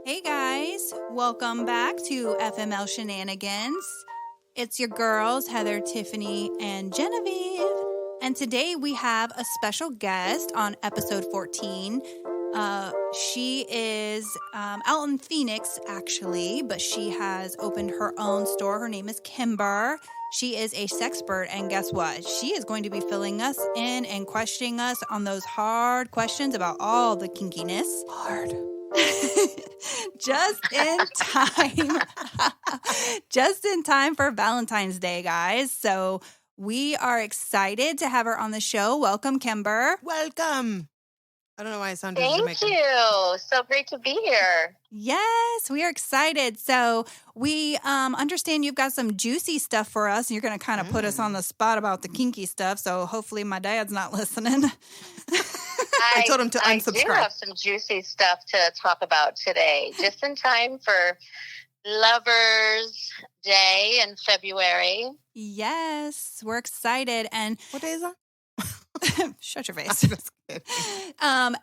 Hey guys, welcome back to FML Shenanigans. It's your girls, Heather, Tiffany, and Genevieve. And today we have a special guest on episode 14. She is out in Phoenix, actually, but she has opened her own store. Her name is Kimber. She is a sexpert, and guess what? She is going to be filling us in and questioning us on those hard questions about all the kinkiness. Hard. Just in time. Just in time for Valentine's Day, guys. So we are excited to have her on the show. Welcome, Kimber. Welcome. I don't know why I sounded Thank you. So great to be here. Yes, we are excited. So we understand you've got some juicy stuff for us. And you're going to kind of put us on the spot about the kinky stuff. So hopefully my dad's not listening. I told him to unsubscribe. I do have some juicy stuff to talk about today, just in time for Lovers Day in February. Yes, we're excited. And what day is that? Shut your face.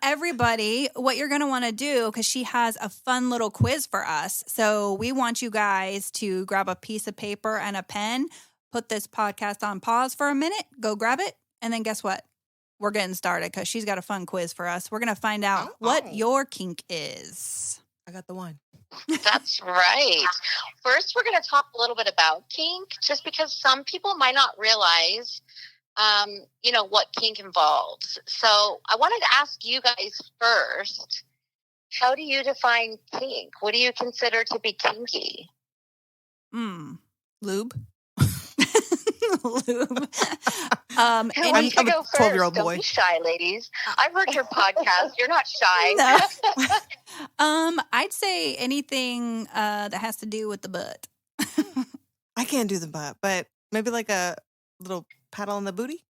Everybody, what you're going to want to do, because she has a fun little quiz for us. So we want you guys to grab a piece of paper and a pen, put this podcast on pause for a minute, go grab it, and then guess what? We're getting started because she's got a fun quiz for us. We're going to find out what your kink is. I got the one. That's right. First, we're going to talk a little bit about kink, just because some people might not realize what kink involves. So I wanted to ask you guys first, how do you define kink? What do you consider to be kinky? Lube. Lube. I'm a 12-year-old boy. Don't be shy, ladies. I've heard your podcast. You're not shy. No. I'd say anything that has to do with the butt. I can't do the butt, but maybe like a little paddle on the booty.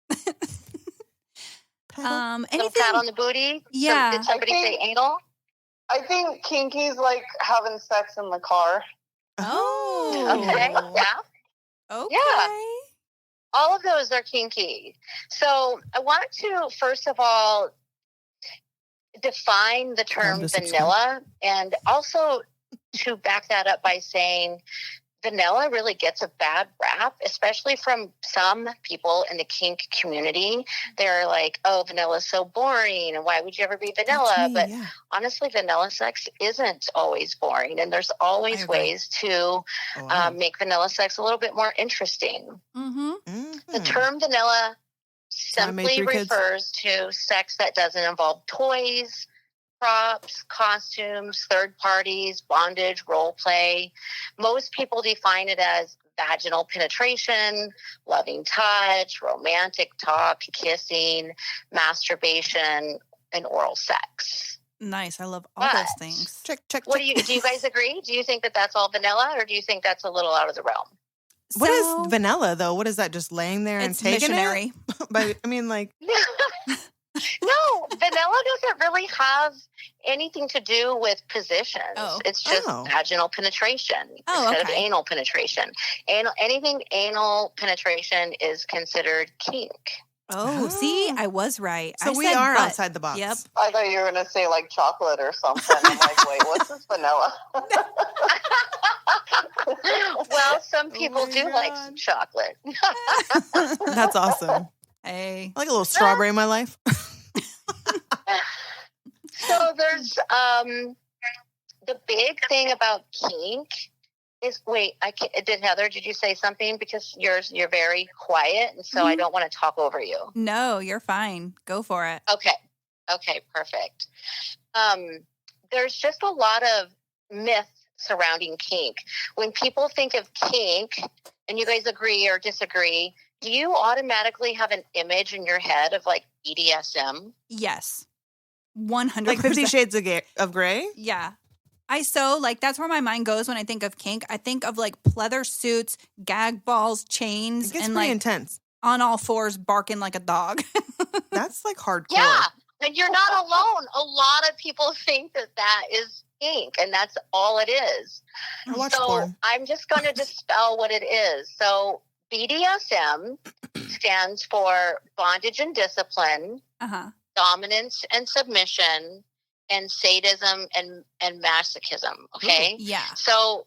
Anything? Pat on the booty? Yeah. So, did somebody say anal? I think kinky's like having sex in the car. Oh. Okay. Yeah. Okay. Yeah. All of those are kinky. So I want to, first of all, define the term vanilla, and also to back that up by saying vanilla really gets a bad rap, especially from some people in the kink community. They're like, oh, vanilla is so boring, and why would you ever be vanilla? But honestly, vanilla sex isn't always boring, and there's always ways to make vanilla sex a little bit more interesting. Mm-hmm. The term vanilla simply refers to sex that doesn't involve toys, props, costumes, third parties, bondage, role play. Most people define it as vaginal penetration, loving touch, romantic talk, kissing, masturbation, and oral sex. Nice. I love all those things. Check. What do you guys agree? Do you think that that's all vanilla, or do you think that's a little out of the realm? What is vanilla, though? What is that, just laying there and taking missionary. it? But, I mean, like... No, vanilla doesn't really have anything to do with positions. It's just vaginal penetration instead of anal penetration. Anything anal penetration is considered kink. See, I was right. So we are outside the box. Yep. I thought you were going to say like chocolate or something. I'm like, wait, what's this vanilla? Well, some people do like some chocolate. That's awesome. Hey. I like a little strawberry in my life. So there's the big thing about kink is Heather, did you say something? Because you're very quiet, and so I don't want to talk over you. No, you're fine. Go for it. Okay, perfect. There's just a lot of myth surrounding kink. When people think of kink, and you guys agree or disagree, do you automatically have an image in your head of like BDSM? Yes. 100%. Like 50 Shades of Grey? Yeah. That's where my mind goes when I think of kink. I think of like pleather suits, gag balls, chains, and like intense. On all fours barking like a dog. That's like hardcore. Yeah. And you're not alone. A lot of people think that is kink, and that's all it is. I watch porn. I'm just going to dispel what it is. So BDSM stands for bondage and discipline, dominance and submission, and sadism and masochism. Okay. Yeah. So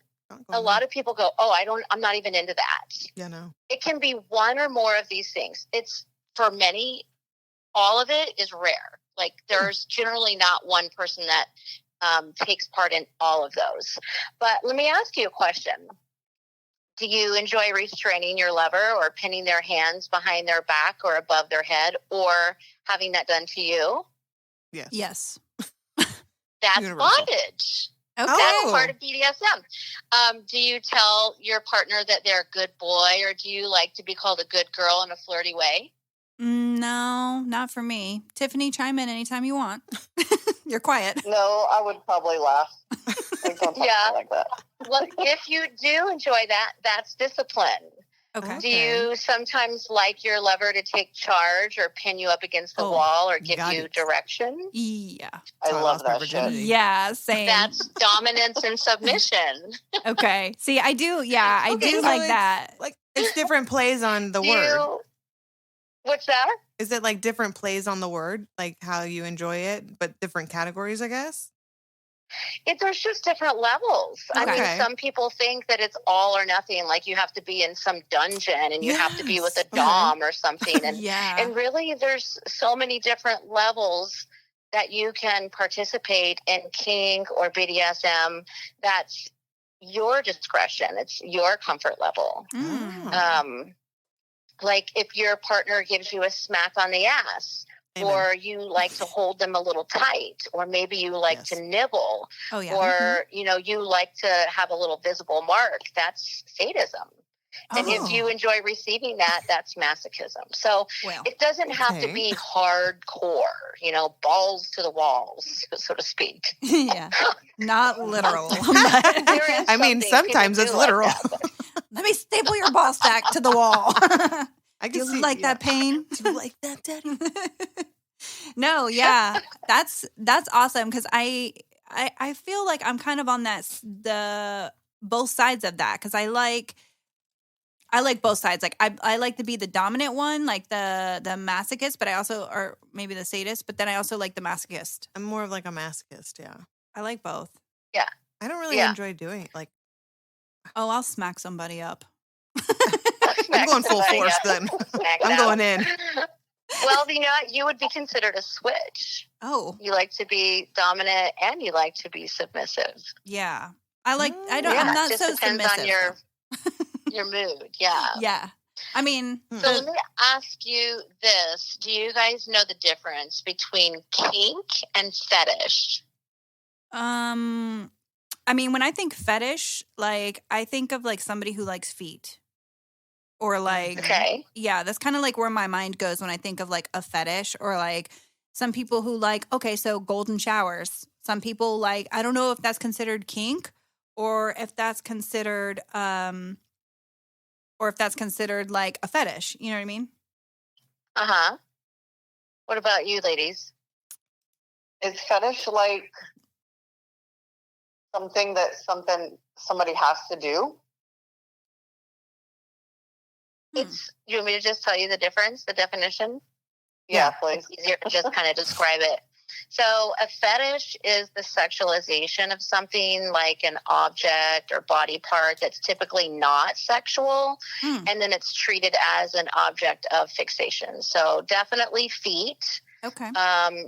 a lot of people go, oh, I'm not even into that. Yeah, no. It can be one or more of these things. It's for many, all of it is rare. Like there's generally not one person that takes part in all of those. But let me ask you a question. Do you enjoy restraining your lover or pinning their hands behind their back or above their head or having that done to you? Yes. Yes. That's Universal. bondage. Okay. That's part of BDSM. Do you tell your partner that they're a good boy, or do you like to be called a good girl in a flirty way? No, not for me. Tiffany, chime in anytime you want. You're quiet. No, I would probably laugh. Like, don't talk to me like that. Well, if you do enjoy that, that's discipline. Okay. Do you sometimes like your lover to take charge or pin you up against the Oh, wall or give got you it. direction? Yeah. I So I love lost my that shit. virginity. Yeah, same. That's dominance and submission. Okay. See, I do. Yeah, I Okay, do so like it's that. Like, it's different plays on the word. What's that? Is it like different plays on the word? Like how you enjoy it, but different categories, I guess? There's just different levels. I mean, Okay. some people think that it's all or nothing, like you have to be in some dungeon and you have to be with a Yes. dom or something. And, Yeah. and really, there's so many different levels that you can participate in kink or BDSM. That's your discretion. It's your comfort level. Mm. Like if your partner gives you a smack on the ass, Amen. or you like to hold them a little tight, or maybe you like Yes. to nibble, Oh, yeah. or you like to have a little visible mark. That's sadism. And if you enjoy receiving that, that's masochism. So Well, it doesn't have to Okay. be hardcore, balls to the walls, so to speak. yeah. Not literal. but There is I mean, something people sometimes do it's like literal. that, but- let me staple your ball sack to the wall. I Do can you see like that pain? Do you like that, Daddy? No, yeah, that's awesome because I feel like I'm kind of on the both sides of that because I like both sides. Like I like to be the dominant one, like the masochist, but I also or maybe the sadist, but then I also like the masochist. I'm more of like a masochist, yeah. I like both. I don't really Yeah. enjoy doing it. Like, Oh, I'll smack somebody up. I'm going full Somebody force up, then. smack it I'm out. going in. Well, you would be considered a switch. Oh, You like to be dominant and you like to be submissive. yeah. I like. I don't. Yeah, I'm not it just so depends submissive. on your though. your mood. Yeah. Yeah. I mean, So let me ask you this: do you guys know the difference between kink and fetish? I mean, when I think fetish, like I think of like somebody who likes feet. Or like, Okay. yeah, that's kind of like where my mind goes when I think of like a fetish or like some people who like, okay, so golden showers. Some people like, I don't know if that's considered kink or if that's considered like a fetish. You know what I mean? Uh-huh. What about you, ladies? Is fetish like something that somebody has to do? You want me to just tell you the difference, the definition? Yeah, please. It's easier to just kind of describe it. So a fetish is the sexualization of something like an object or body part that's typically not sexual, and then it's treated as an object of fixation. So definitely feet. Okay.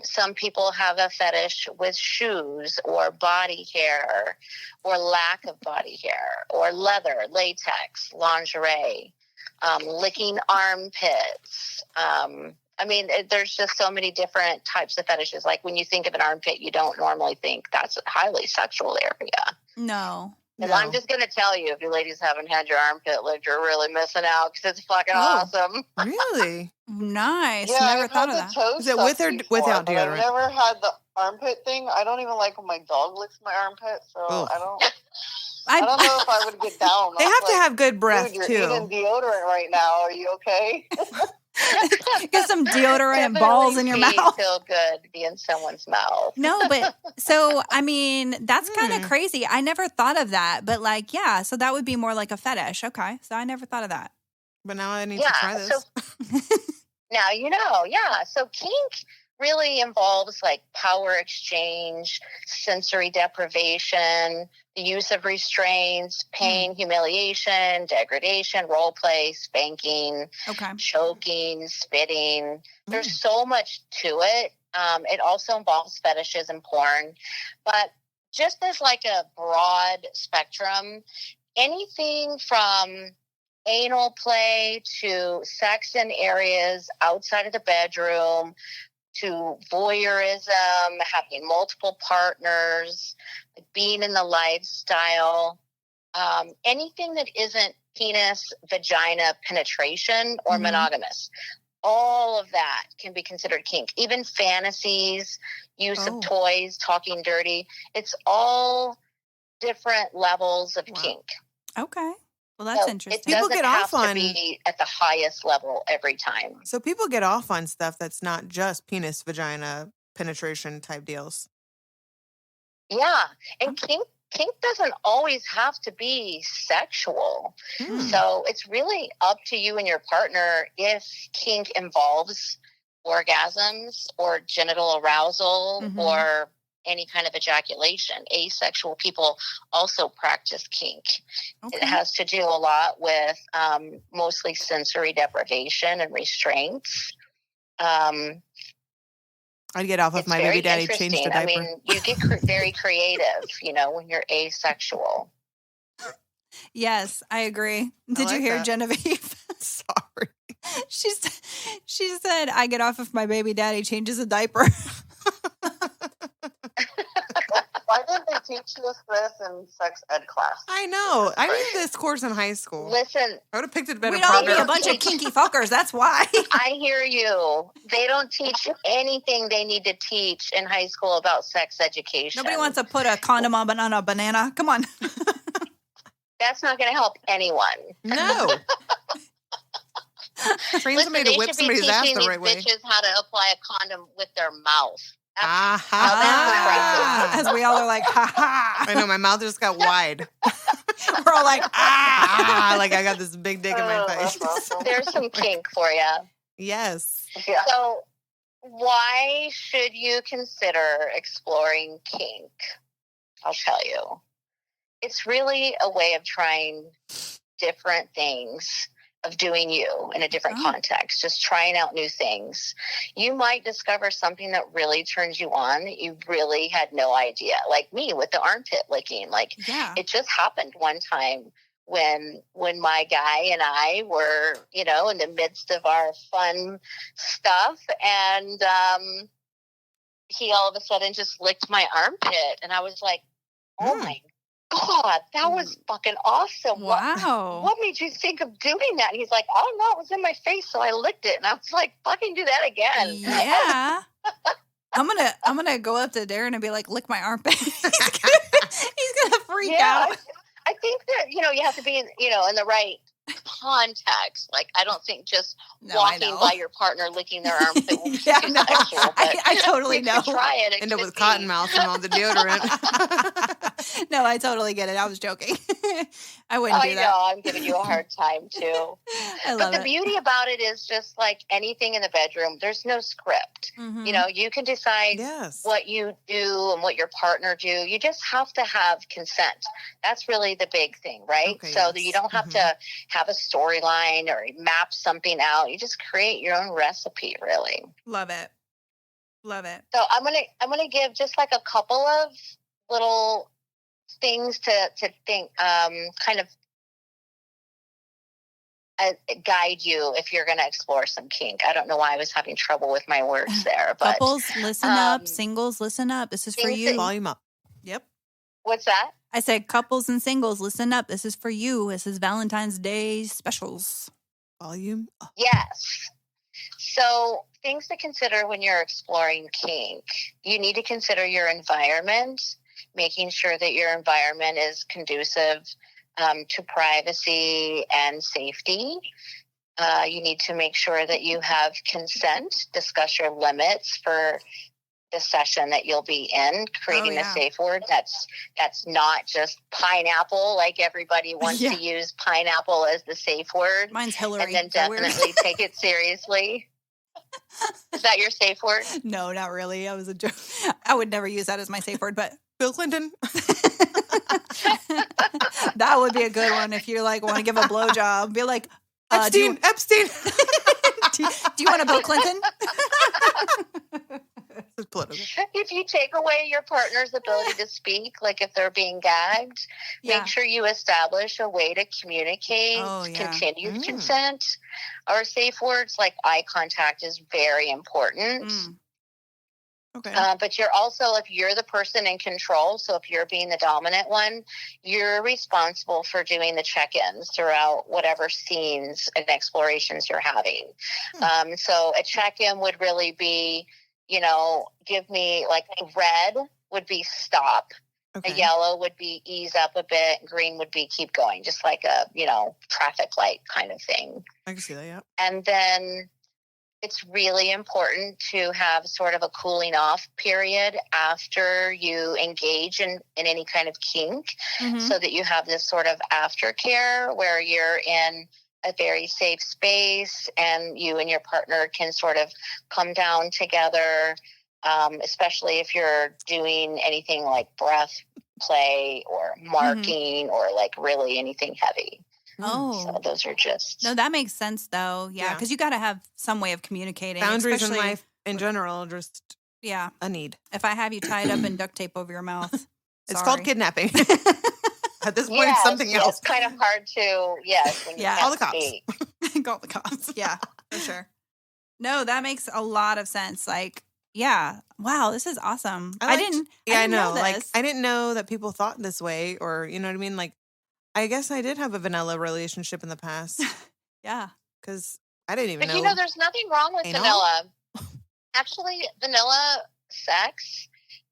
Some people have a fetish with shoes or body hair or lack of body hair or leather, latex, lingerie, licking armpits. I mean, there's just so many different types of fetishes. Like when you think of an armpit, you don't normally think that's a highly sexual area. No. And I'm just going to tell you, if you ladies haven't had your armpit licked, you're really missing out because it's fucking awesome. Really? Nice. Yeah, Never I've thought had of the that. toe Is it stuff with or before, without but deodorant? I've never had the armpit thing. I don't even like when my dog licks my armpit, so Ugh. I don't know if I would get down. They have to have good breath, Dude, you're too. eating deodorant right now. Are you okay? Get some deodorant and balls in your Definitely mouth. feel good to be in someone's mouth. No, but so I mean, that's kind of crazy. I never thought of that, but like, yeah, so that would be more like a fetish. Okay, so I never thought of that. But now I need to try this. So now you know. Yeah. So kink really involves like power exchange, sensory deprivation, the use of restraints, pain, humiliation, degradation, role play, spanking, choking, spitting. There's so much to it. It also involves fetishes and porn, but just as like a broad spectrum, anything from anal play to sex in areas outside of the bedroom, to voyeurism, having multiple partners, being in the lifestyle, anything that isn't penis, vagina penetration or monogamous. All of that can be considered kink. Even fantasies, use of toys, talking dirty. It's all different levels of kink. Okay. Well, that's interesting. It doesn't have to be at the highest level every time. So people get off on stuff that's not just penis, vagina penetration type deals. Yeah. And kink doesn't always have to be sexual. So it's really up to you and your partner if kink involves orgasms or genital arousal or any kind of ejaculation. Asexual people also practice kink. It has to do a lot with mostly sensory deprivation and restraints. I'd get off if my baby daddy changed a diaper. I mean, you get very creative, when you're asexual. Yes, I agree. Did you hear that? Genevieve? Sorry. She said, I get off if my baby daddy changes a diaper. Why didn't they teach us this in sex ed class? I know. I did this course in high school. Listen. I would have picked it better. We'd all be a bunch of kinky fuckers. That's why. I hear you. They don't teach anything they need to teach in high school about sex education. Nobody wants to put a condom on a banana. Come on. That's not going to help anyone. No. Train somebody to whip somebody's ass the right way. Bitches how to apply a condom with their mouth. As we all are like, ha ha. I know, my mouth just got wide. We're all like, like I got this big dick in my face. There's some kink for you. Yes. Yeah. So why should you consider exploring kink? I'll tell you. It's really a way of trying different things, of doing you in a different context, just trying out new things. You might discover something that really turns you on that you really had no idea. Like me with the armpit licking. It just happened one time when my guy and I were, in the midst of our fun stuff, and he all of a sudden just licked my armpit, and I was like, oh my God, that was fucking awesome. Wow. What made you think of doing that? And he's like, I don't know, it was in my face, so I licked it. And I was like, fucking do that again. Yeah. I'm gonna go up to Darren and be like, lick my armpit. He's gonna freak out. I think that, you have to be in the right context. I don't think just walking by your partner licking their armpit will be sexual. I totally know. Try it. End up with cotton mouth and all the deodorant. No, I totally get it. I was joking. I wouldn't do that. I know. I'm giving you a hard time too. But the beauty about it is just like anything in the bedroom, there's no script. You can decide what you do and what your partner do. You just have to have consent. That's really the big thing, right? Okay, so that you don't have to have a storyline or map something out. You just create your own recipe, really. Love it. So I'm gonna give just like a couple of little things to think, kind of guide you if you're going to explore some kink. I don't know why I was having trouble with my words there, but couples, listen up. Singles, listen up. This is for you. Volume up. Yep. What's that? I said couples and singles, listen up. This is for you. This is Valentine's Day specials. Volume up. Yes. So things to consider when you're exploring kink. You need to consider your environment, making sure that your environment is conducive to privacy and safety. You need to make sure that you have consent, discuss your limits for the session that you'll be in, creating a safe word that's not just pineapple, like everybody wants to use pineapple as the safe word. Mine's Hillary. And then definitely take it seriously. Is that your safe word? No, not really. I was a joke. I would never use that as my safe word, but Bill Clinton. that would be a good one if you like want to give a blowjob. Be like, Epstein. Epstein. do you want a Bill Clinton? It's political. If you take away your partner's ability to speak, like if they're being gagged, Yeah. make sure you establish a way to communicate Oh, yeah. continued consent. Or safe words like eye contact is very important. Mm. Okay. But you're also, if you're the person in control, so if you're being the dominant one, you're responsible for doing the check-ins throughout whatever scenes and explorations you're having. So a check-in would really be, give me, like, red would be stop. Okay. A yellow would be ease up a bit. Green would be keep going, just like a, traffic light kind of thing. I can see that, yeah. And then it's really important to have sort of a cooling off period after you engage in any kind of kink, so that you have this sort of aftercare where you're in a very safe space and you and your partner can sort of come down together, especially if you're doing anything like breath play or marking or like really anything heavy. Oh, So those are just... No, that makes sense though. Yeah, because you got to have some way of communicating. Boundaries in especially- life in general, just Yeah, a need. if I have you tied up and duct tape over your mouth, It's called sorry. kidnapping. At this point, Yes, it's something else. It's kind of hard to, when you Yeah. can't All the cops. speak. Call the cops. Yeah, for sure. No, that makes a lot of sense. Like, yeah, wow, this is awesome. I didn't know Like, this. I didn't know that people thought this way, or you know what I mean. Like, I guess I did have a vanilla relationship in the past Yeah. because I didn't even But know. there's nothing wrong with Anal? vanilla. Actually, vanilla sex,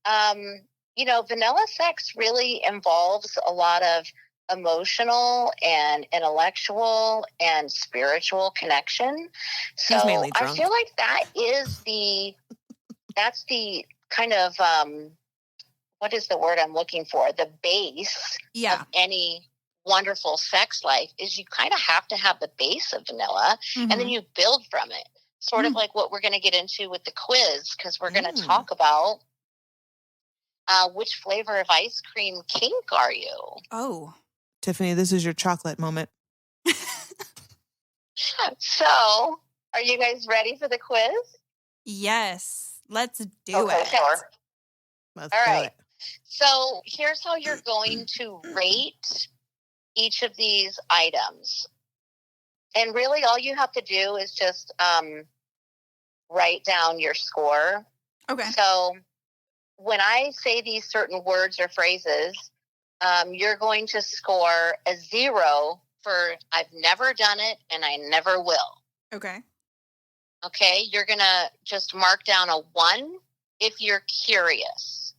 vanilla sex really involves a lot of emotional and intellectual and spiritual connection. He's So mainly I drunk. feel like that's the kind of, what is the word I'm looking for? The base Yeah. of any wonderful sex life is you kind of have to have the base of vanilla and then you build from it. Sort of like what we're going to get into with the quiz, because we're going to talk about which flavor of ice cream kink are you? Oh. Tiffany, this is your chocolate moment. So, are you guys ready for the quiz? Yes. Let's do Okay, it. sure. Let's All do right. it. So, here's how you're going to rate each of these items. And really, all you have to do is just write down your score. Okay. So, when I say these certain words or phrases, you're going to score a 0 for I've never done it and I never will. Okay. Okay? You're going to just mark down a 1 if you're curious.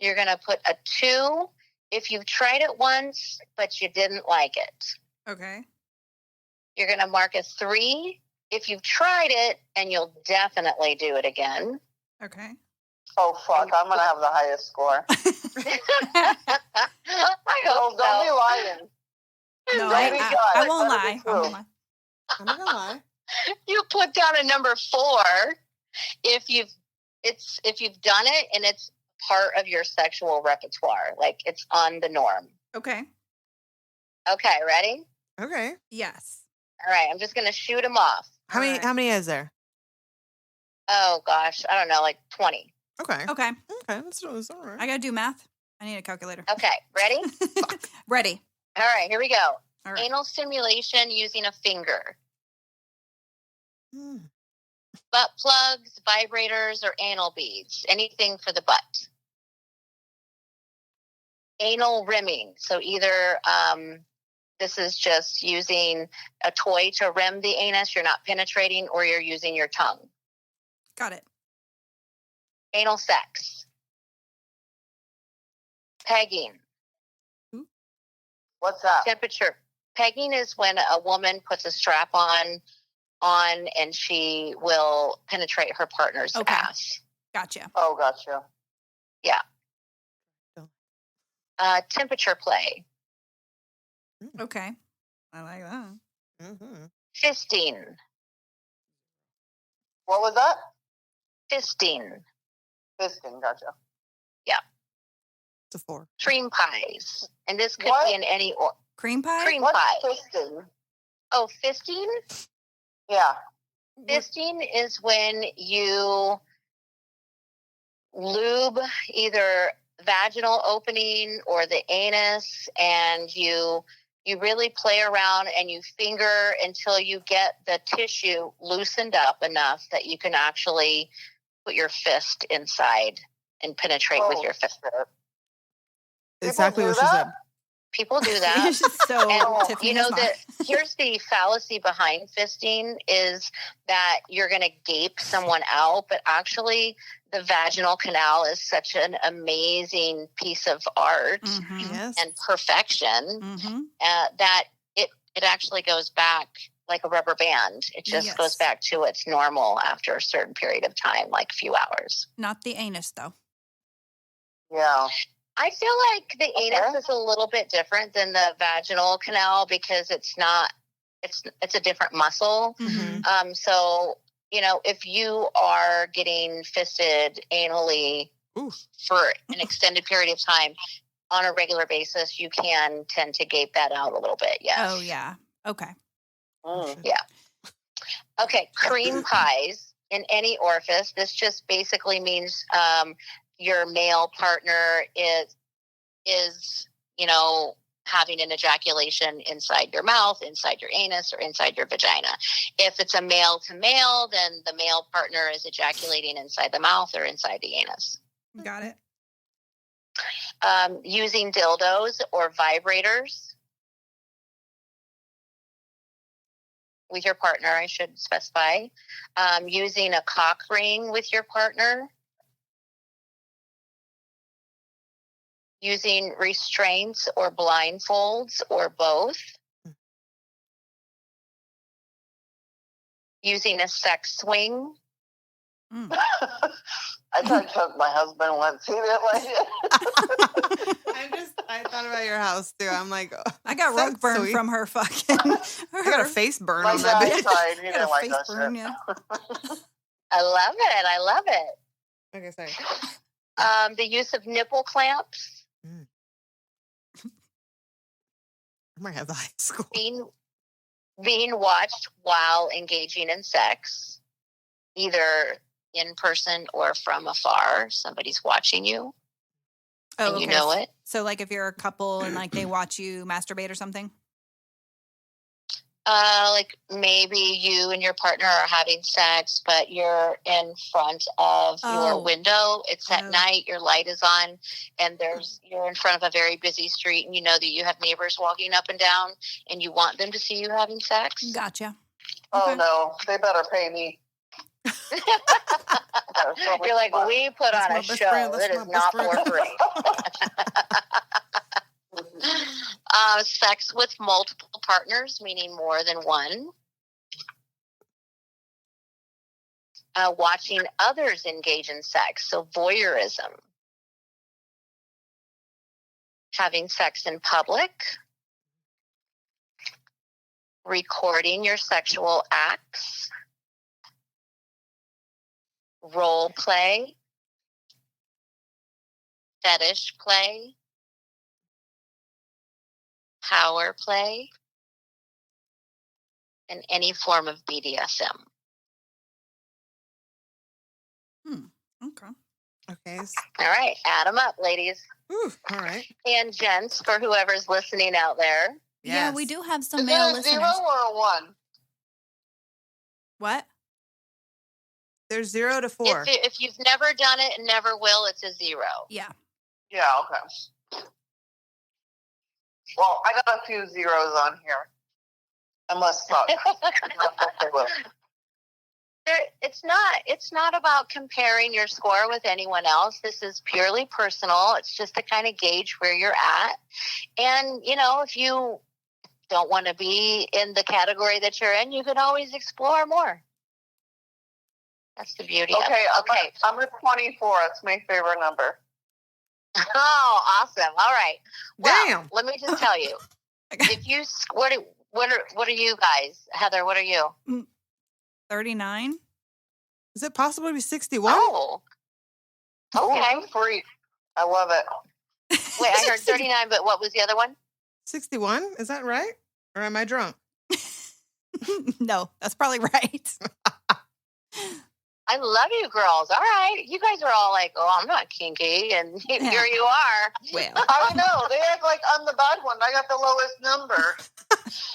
You're going to put a 2 if you've tried it once, but you didn't like it. Okay. You're going to mark a 3 if you've tried it and you'll definitely do it again. Okay. Oh, fuck. I'm going to have the highest score. I Oh, hope don't be so. lying. No, Don't be shy. I won't Let it lie. be I won't true. lie. I'm not gonna lie. You put down a number 4 if you've done it and it's part of your sexual repertoire, like it's on the norm. Okay. Okay, ready? Okay. Yes. All right, I'm just gonna shoot them off. How many? Alright. How many is there? Oh gosh, I don't know, like 20. Okay. Okay. Okay. That's all right. I got to do math. I need a calculator. Okay, ready? Ready. All right, here we go. All right. Anal stimulation using a finger. Hmm. Butt plugs, vibrators, or anal beads. Anything for the butt. Anal rimming. So either this is just using a toy to rim the anus, you're not penetrating, or you're using your tongue. Got it. Anal sex. Pegging. What's that? Temperature. Pegging is when a woman puts a strap on and she will penetrate her partner's Okay. ass. Gotcha. Oh, gotcha. Temperature play. Okay. I like that. Mm-hmm. Fisting. What was that? Fisting. Fisting, gotcha. It's a 4. Cream pies. And this could What? be in any Cream pie? cream What's pie. fisting? Oh, fisting? Yeah. Fisting is when you lube either vaginal opening or the anus, and you really play around and you finger until you get the tissue loosened up enough that you can actually put your fist inside and penetrate with your fist. Exactly do what she that? said. People do that. It's just so And Tiffany you know is that not. here's the fallacy behind fisting is that you're going to gape someone out, but actually the vaginal canal is such an amazing piece of art Mhm. Yes. and perfection Mhm. that it actually goes back like a rubber band. It just Yes. goes back to its normal after a certain period of time, like a few hours. Not the anus though. Yeah. I feel like the anus is a little bit different than the vaginal canal because it's a different muscle. Mhm. So, if you are getting fisted anally Oof. for an extended period of time on a regular basis, you can tend to gape that out a little bit. Yes. Oh yeah. Okay. Mm. Yeah. Okay. Cream pies in any orifice. This just basically means your male partner is having an ejaculation inside your mouth, inside your anus, or inside your vagina. If it's a male to male, then the male partner is ejaculating inside the mouth or inside the anus. Got it. Using dildos or vibrators with your partner, I should specify. Using a cock ring with your partner. Using restraints or blindfolds or both. Using a sex swing. Mm. I tried to hug my husband once. He didn't like it. I thought about your house too. I'm like, oh, I got so rug burn sweet. from her fucking. I got a face burn My on that dad bitch. tried. He I got didn't a like face that burn, shit. yeah. I love it. I love it. Okay, sorry. The use of nipple clamps. I might have the high school. Being watched while engaging in sex, either in person or from afar. Somebody's watching you, Oh, and you know it. So, like, if you're a couple and like they watch you masturbate or something. Like maybe you and your partner are having sex, but you're in front of your window. It's at night, your light is on, and you're in front of a very busy street, and you know that you have neighbors walking up and down, and you want them to see you having sex. Gotcha. Oh Okay. no, they better pay me. You're like, we put on a show. It is not for free. Sex with multiple partners, meaning more than one. Watching others engage in sex, so voyeurism. Having sex in public. Recording your sexual acts. Role play. Fetish play. Power play, and any form of BDSM. Okay. Okay. All right, add them up, ladies. Ooh, all right. And gents, for whoever's listening out there. Yeah, we do have some Is male it a listeners. 0 or a 1? What? There's 0 to 4. If you've never done it and never will, it's a 0. Yeah. Yeah, okay. Well, I got a few zeros on here. I must suck. It's not about comparing your score with anyone else. This is purely personal. It's just to kind of gauge where you're at. And, if you don't want to be in the category that you're in, you can always explore more. That's the beauty of it. Okay. I'm at 24. That's my favorite number. Oh, awesome. All right. Well, Damn. let me just tell you. If you what are you guys? Heather, what are you? 39. Is it possible to be 61? Oh. Okay. Ooh, freak. I love it. Wait, I heard 39, but what was the other one? 61? Is that right? Or am I drunk? No, that's probably right. I love you girls. All right. You guys are all like, oh, I'm not kinky. And here you are. Well, I know. They act like I'm the bad one. I got the lowest number.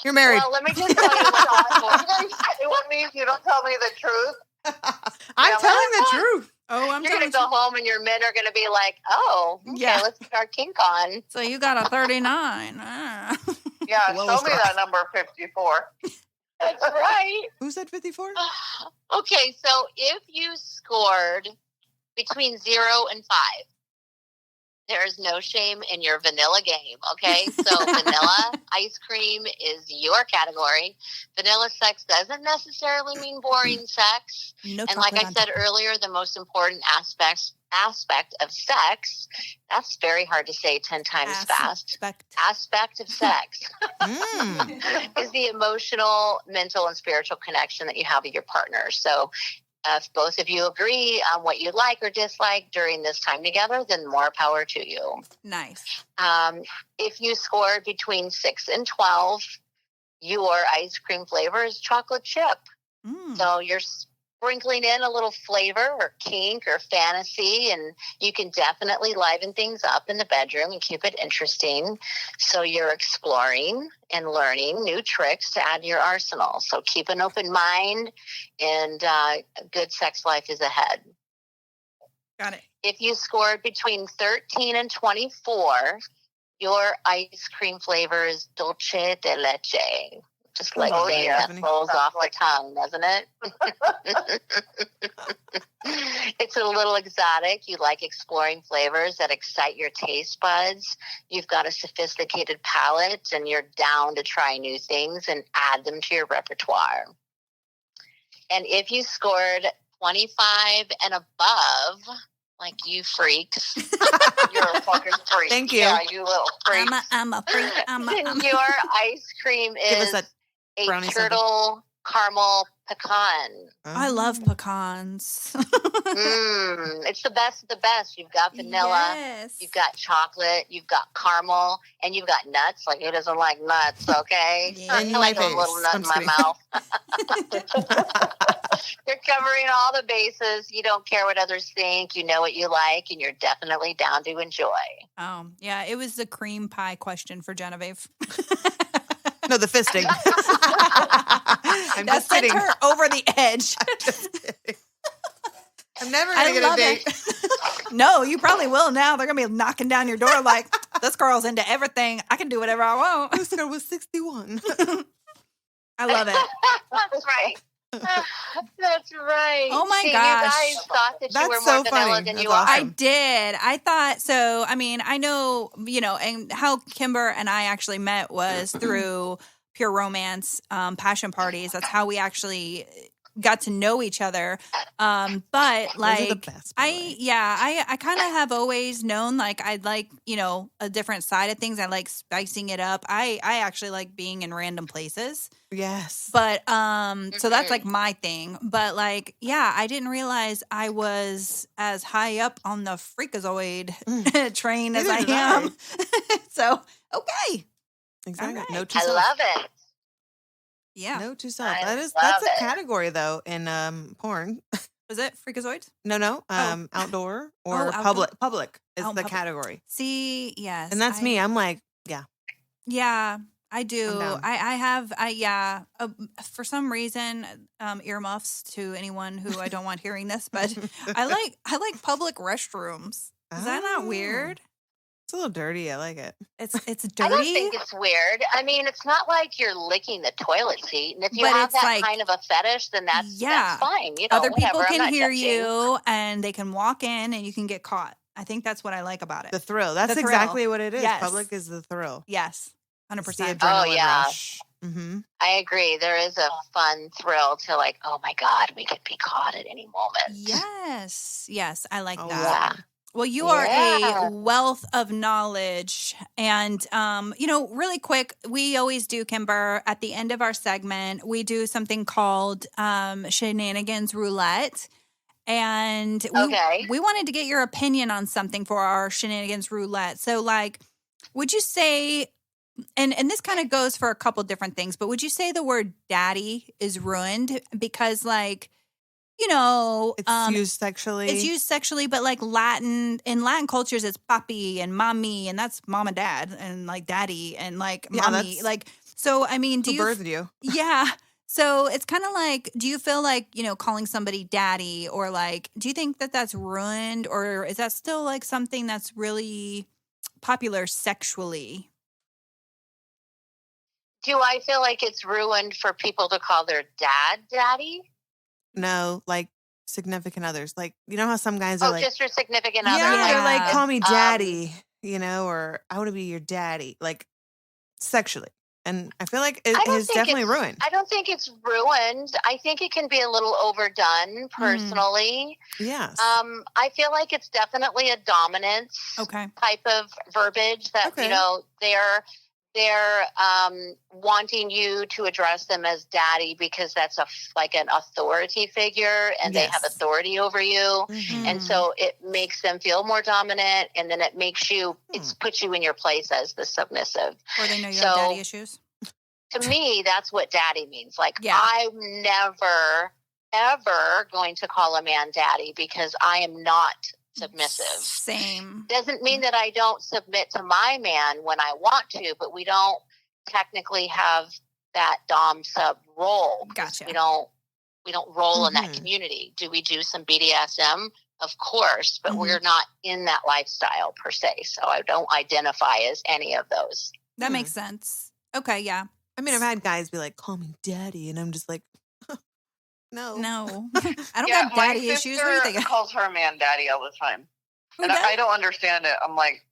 You're married. Well, let me just tell you what's awesome. You guys say what means you don't tell me the truth. I'm telling the truth. oh, I'm You're going to go home and your men are going to be like, oh, okay, Yeah. let's get our kink on. So you got a 39. Ah. Yeah, Lowest show me class. that number 54. That's right. Who said 54? Okay, so if you scored between 0 and 5, there is no shame in your vanilla game, okay? So vanilla ice cream is your category. Vanilla sex doesn't necessarily mean boring sex. No And like chocolate I on said top. earlier, the most important aspect of sex, that's very hard to say 10 times fast. Aspect of sex is the emotional, mental, and spiritual connection that you have with your partner. So if both of you agree on what you like or dislike during this time together, then more power to you. Nice. If you scored between 6 and 12, your ice cream flavor is chocolate chip. So you're sprinkling in a little flavor or kink or fantasy, and you can definitely liven things up in the bedroom and keep it interesting. So you're exploring and learning new tricks to add to your arsenal. So keep an open mind, and a good sex life is ahead. Got it. If you scored between 13 and 24, your ice cream flavor is dulce de leche. Just like that rolls off the tongue, doesn't it? It's a little exotic. You like exploring flavors that excite your taste buds. You've got a sophisticated palate, and you're down to try new things and add them to your repertoire. And if you scored 25 and above, like you freaks, You're a fucking freak. Thank you. Yeah, you little freak. I'm a freak. then your ice cream Give us is a brownie turtle caramel pecan. I love pecans. It's the best of the best. You've got vanilla, Yes. you've got chocolate, you've got caramel, and you've got nuts. Like, who doesn't like nuts, okay? Yeah. In I my like a face. little nut I'm in my just mouth. You're covering all the bases. You don't care what others think. You know what you like, and you're definitely down to enjoy. Oh, yeah. It was the cream pie question for Genevieve. No, the fisting. I'm That just sent kidding. her over the edge. I'm never I going to get a love date. it. No, you probably will now. They're going to be knocking down your door like, this girl's into everything. I can do whatever I want. This girl was 61. I love it. That's right. That's right. Oh my See, gosh. You guys thought that you That's were so more vanilla funny. than That's you are. awesome. I did. I thought so. I mean, I know, and how Kimber and I actually met was through Pure Romance passion parties. That's how we actually got to know each other. But Those are like, the best, by the way. I kind of have always known like I'd like, a different side of things. I like spicing it up. I actually like being in random places. Yes. But so that's like my thing. But like, yeah, I didn't realize I was as high up on the freakazoid train as I Neither did am. So okay. Exactly. All right. No two I selves. love it. Yeah. No two selves. I That's love a it. category though in porn. Was it freakazoid? No. Oh. Outdoor or outdoor. public. Public is Oh, the public. category. See, yes. And that's me. I'm like, Yeah, I do. I'm down. I have for some reason, earmuffs to anyone who I don't want hearing this, but I like public restrooms. Is that not Oh. weird? It's a little dirty. I like it. It's dirty. I don't think it's weird. I mean, it's not like you're licking the toilet seat. And if you But have it's that like- kind of a fetish, then that's fine. Other people whatever. I'm can not hear judging. you and they can walk in and you can get caught. I think that's what I like about it. The thrill. That's The thrill. exactly what it is. Yes. Public is the thrill. Yes, It's the 100%. adrenaline yeah. rush. Mm-hmm. I agree. There is a fun thrill to like, oh my God, we could be caught at any moment. Yes, I like Oh, that. Yeah. Well, you are Yeah. a wealth of knowledge. And, really quick, we always do, Kimber, at the end of our segment, we do something called Shenanigans Roulette. And we wanted to get your opinion on something for our Shenanigans roulette. So, like, would you say, and this kind of goes for a couple different things, but would you say the word daddy is ruined because, like, you know, it's used sexually. It's used sexually, but like in Latin cultures, it's papi and mommy, and that's mom and dad, and like daddy and like mommy. Like, so, I mean, who birthed you? Yeah. So it's kind of like, do you feel like, you know, calling somebody daddy, or like, do you think that that's ruined, or is that still like something that's really popular sexually? Do I feel like it's ruined for people to call their dad daddy? No, like significant others. Like, you know how some guys are like, just your significant other. Yeah, they're like, call me daddy, you know, or I want to be your daddy, like sexually. And I feel like it is definitely ruined. I don't think it's ruined. I think it can be a little overdone, personally. Yes. I feel like it's definitely a dominance type of verbiage that, you know, they're wanting you to address them as daddy because that's like an authority figure, and they have authority over you. And so it makes them feel more dominant, and then it makes you, it puts you in your place as the submissive. Or they know you have daddy issues. To me, that's what daddy means. Like, I'm never, ever going to call a man daddy because I am not submissive. Same. Doesn't mean that I don't submit to my man when I want to, but we don't technically have that dom sub role. Gotcha. We don't roll in that community. Do we do some BDSM? Of course, but we're not in that lifestyle per se. So I don't identify as any of those. That makes sense. Okay, yeah. I mean, I've had guys be like, call me daddy, and I'm just like, no. I don't have daddy issues. What do you think? Calls her man daddy all the time. And I don't understand it. I'm like,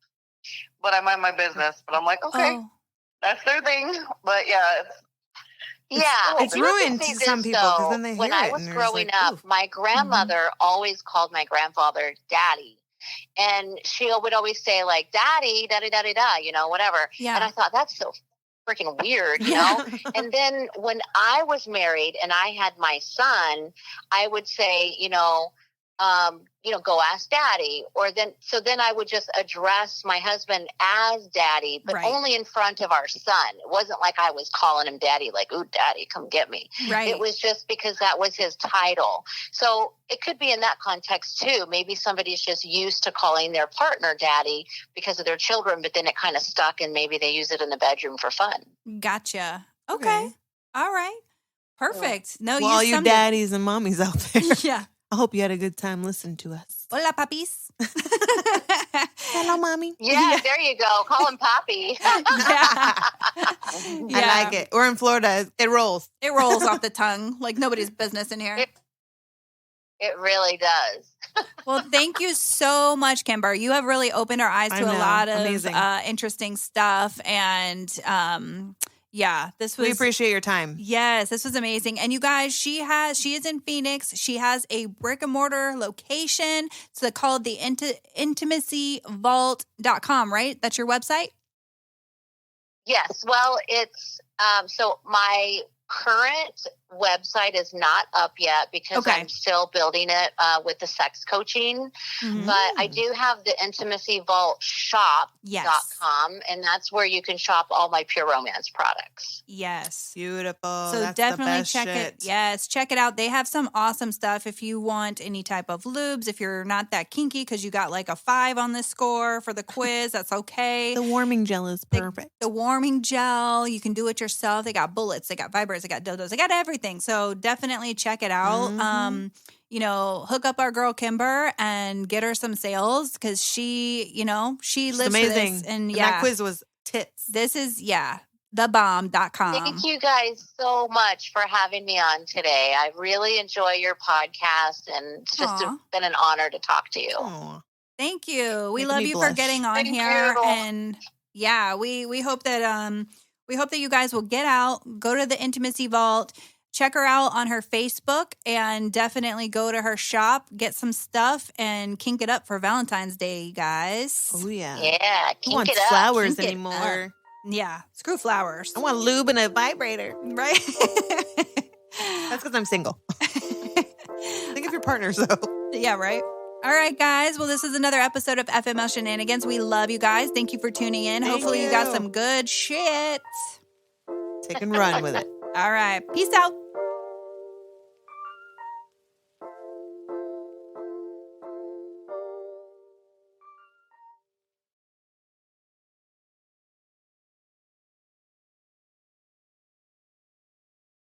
but I mind my business. But I'm like, okay, that's their thing. But it's ruined to some people because then they hear when I was growing up, my grandmother always called my grandfather daddy. And she would always say, like, daddy, da-da-da-da-da, you know, whatever. Yeah. And I thought, that's so freaking weird, you know? And then when I was married and I had my son, I would say, go ask daddy. Or then I would just address my husband as daddy, but only in front of our son. It wasn't like I was calling him daddy, like, ooh, daddy, come get me. Right. It was just because that was his title. So it could be in that context too. Maybe somebody's just used to calling their partner daddy because of their children, but then it kind of stuck and maybe they use it in the bedroom for fun. Gotcha. Okay. All right. Perfect. No, all you daddies and mommies out there. Yeah. I hope you had a good time listening to us. Hola, papis. Hello, mommy. Yeah, there you go. Call him Poppy. I like it. We're in Florida. It rolls. It rolls off the tongue like nobody's business in here. It really does. Well, thank you so much, Kimber. You have really opened our eyes to a lot of interesting stuff. And we appreciate your time. Yes, this was amazing. And you guys, she is in Phoenix. She has a brick and mortar location. It's called the intimacyvault.com, right? That's your website? Yes. Well, it's so my current website is not up yet because I'm still building it with the sex coaching. But I do have the Intimacy Vault shop.com, and that's where you can shop all my pure romance products. Yes. Beautiful. So that's definitely check shit. it. Yes, check it out. They have some awesome stuff if you want any type of lubes. If you're not that kinky because you got like a 5 on this score for the quiz, that's okay. The warming gel is perfect. The warming gel, you can do it yourself. They got bullets, they got vibrators, they got dildos, they got everything. So definitely check it out. Hook up our girl Kimber and get her some sales because she lives amazing. For this. And that quiz was tits. This is thebomb.com. Thank you guys so much for having me on today. I really enjoy your podcast, and it's just been an honor to talk to you. Aww. Thank you. We love you for getting on here. And we hope that you guys will get out, go to the Intimacy Vault. Check her out on her Facebook and definitely go to her shop, get some stuff, and kink it up for Valentine's Day, you guys. Oh, yeah. Yeah, kink it up. I want flowers anymore. Yeah, screw flowers. I want lube and a vibrator. Right? That's because I'm single. Think of your partners, though. Yeah, right? All right, guys. Well, this is another episode of FML Shenanigans. We love you guys. Thank you for tuning in. Hopefully you got some good shit. Take and run with it. All right. Peace out.